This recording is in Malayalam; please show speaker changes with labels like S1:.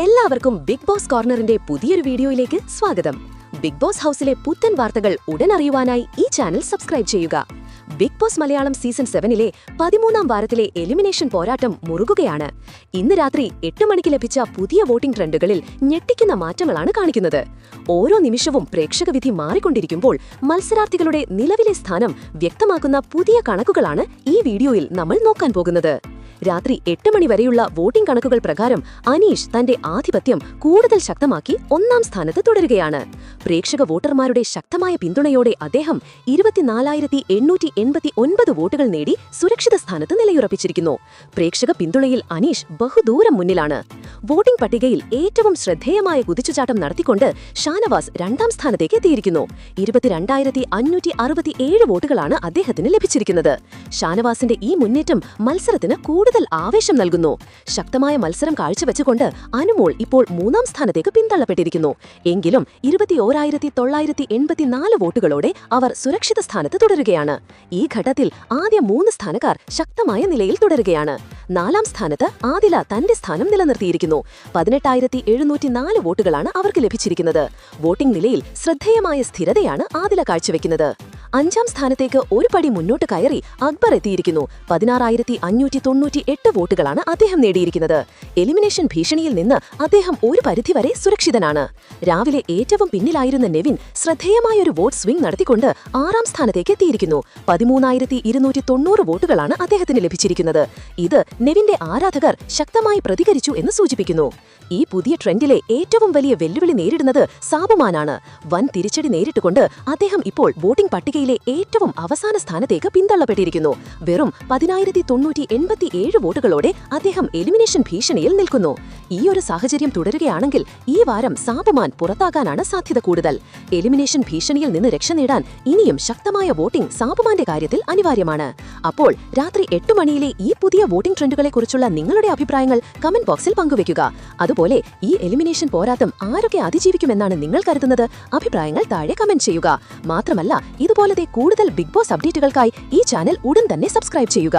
S1: എല്ലാവർക്കും ബിഗ് ബോസ് കോർണറിന്റെ പുതിയൊരു വീഡിയോയിലേക്ക് സ്വാഗതം. ബിഗ് ബോസ് ഹൗസിലെ പുത്തൻ വാർത്തകൾ ഉടൻ അറിയുവാനായി ഈ ചാനൽ സബ്സ്ക്രൈബ് ചെയ്യുക. ബിഗ് ബോസ് മലയാളം സീസൺ 7-ലെ 13-ാം വാരത്തിലെ എലിമിനേഷൻ പോരാട്ടം മുറുകുകയാണ്. ഇന്ന് രാത്രി 8 മണിക്ക് ലഭിച്ച പുതിയ വോട്ടിംഗ് ട്രെൻഡുകളിൽ ഞെട്ടിക്കുന്ന മാറ്റങ്ങളാണ് കാണിക്കുന്നത്. ഓരോ നിമിഷവും പ്രേക്ഷകവിധി മാറിക്കൊണ്ടിരിക്കുമ്പോൾ മത്സരാർത്ഥികളുടെ നിലവിലെ സ്ഥാനം വ്യക്തമാക്കുന്ന പുതിയ കണക്കുകളാണ് ഈ വീഡിയോയിൽ നമ്മൾ നോക്കാൻ പോകുന്നത്. രാത്രി 8 മണി വരെയുള്ള വോട്ടിംഗ് കണക്കുകൾ പ്രകാരം അനീഷ് തന്റെ ആധിപത്യം കൂടുതൽ ശക്തമാക്കി 1-ാം സ്ഥാനത്ത് തുടരുകയാണ്. പ്രേക്ഷക വോട്ടർമാരുടെ ശക്തമായ പിന്തുണയോടെ അദ്ദേഹം 24,889 വോട്ടുകൾ നേടി സുരക്ഷിത സ്ഥാനത്ത് നിലയുറപ്പിച്ചിരിക്കുന്നു. പ്രേക്ഷക പിന്തുണയിൽ അനീഷ് ബഹുദൂരം മുന്നിലാണ്. വോട്ടിംഗ് പട്ടികയിൽ ഏറ്റവും ശ്രദ്ധേയമായ കുതിച്ചുചാട്ടം നടത്തിക്കൊണ്ട് ഷാനവാസ് 2-ാം സ്ഥാനത്തേക്ക് എത്തിയിരിക്കുന്നു. 22,567 വോട്ടുകളാണ് അദ്ദേഹത്തിന് ലഭിച്ചിരിക്കുന്നത്. ഷാനവാസിന്റെ ഈ മുന്നേറ്റം മത്സരത്തിന് കൂടുതൽ ആവേശം നൽകുന്നു. ശക്തമായ മത്സരം കാഴ്ചവെച്ചുകൊണ്ട് അനുമോൾ ഇപ്പോൾ 3-ാം സ്ഥാനത്തേക്ക് പിന്തള്ളപ്പെട്ടിരിക്കുന്നു. എങ്കിലും 21,984 വോട്ടുകളോടെ അവർ സുരക്ഷിത സ്ഥാനത്ത് തുടരുകയാണ്. ഈ ഘട്ടത്തിൽ ആദ്യ 3 സ്ഥാനക്കാർ ശക്തമായ നിലയിൽ തുടരുകയാണ്. 4-ാം സ്ഥാനത്ത് ആദില തന്റെ സ്ഥാനം നിലനിർത്തിയിരിക്കുന്നു. 18,704 വോട്ടുകളാണ് അവർക്ക് ലഭിച്ചിരിക്കുന്നത്. വോട്ടിംഗ് നിലയിൽ ശ്രദ്ധേയമായ സ്ഥിരതയാണ് ആദില കാഴ്ചവെക്കുന്നത്. 5-ാം സ്ഥാനത്തേക്ക് ഒരു പടി മുന്നോട്ട് കയറി അക്ബർ എത്തിയിരിക്കുന്നു. 16,598 വോട്ടുകളാണ് അദ്ദേഹം നേടിയിരിക്കുന്നത്. എലിമിനേഷൻ ഭീഷണിയിൽ നിന്ന് അദ്ദേഹം ഒരു പരിധിവരെ സുരക്ഷിതനാണ്. രാവിലെ ഏറ്റവും പിന്നിലായിരുന്ന നെവിൻ ശ്രദ്ധേയമായൊരു വോട്ട് സ്വിംഗ് നടത്തിക്കൊണ്ട് 6-ാം സ്ഥാനത്തേക്ക് എത്തിയിരിക്കുന്നു. 13,290 വോട്ടുകളാണ് അദ്ദേഹത്തിന് ലഭിച്ചിരിക്കുന്നത്. ഇത് നെവിന്റെ ആരാധകർ ശക്തമായി പ്രതികരിച്ചു എന്ന് സൂചിപ്പിക്കുന്നു. ഈ പുതിയ ട്രെൻഡിലെ ഏറ്റവും വലിയ വെല്ലുവിളി നേരിടുന്നത് സാബുമാനാണ്. വൻ തിരിച്ചടി നേരിട്ടുകൊണ്ട് അദ്ദേഹം ഇപ്പോൾ വോട്ടിംഗ് പട്ടികയിലെ ഏറ്റവും അവസാന സ്ഥാനത്തേക്ക് പിന്തള്ളപ്പെട്ടിരിക്കുന്നു. വെറും 10,987 വോട്ടുകളോടെ അദ്ദേഹം എലിമിനേഷൻ ഭീഷണിയിൽ നിൽക്കുന്നു. ഈ ഒരു സാഹചര്യം തുടരുകയാണെങ്കിൽ ഈ വാരം സാബുമാൻ പുറത്താകാനാണ് സാധ്യത കൂടുതൽ. എലിമിനേഷൻ ഭീഷണിയിൽ നിന്ന് രക്ഷ നേടാൻ ഇനിയും ശക്തമായ വോട്ടിംഗ് സാബുമാന്റെ കാര്യത്തിൽ അനിവാര്യമാണ്. അപ്പോൾ രാത്രി 8 മണിയിലെ ഈ പുതിയ വോട്ടിംഗ് ട്രെൻഡുകളെക്കുറിച്ചുള്ള നിങ്ങളുടെ അഭിപ്രായങ്ങൾ കമന്റ് ബോക്സിൽ പങ്കുവയ്ക്കുക. അതുപോലെ ഈ എലിമിനേഷൻ പോരാട്ടം ആരൊക്കെ അതിജീവിക്കുമെന്നാണ് നിങ്ങൾ കരുതുന്നത്? അഭിപ്രായങ്ങൾ താഴെ കമന്റ് ചെയ്യുക. മാത്രമല്ല, ഇതുപോലത്തെ കൂടുതൽ ബിഗ് ബോസ് അപ്ഡേറ്റുകൾക്കായി ഈ ചാനൽ ഉടൻ തന്നെ സബ്സ്ക്രൈബ് ചെയ്യുക.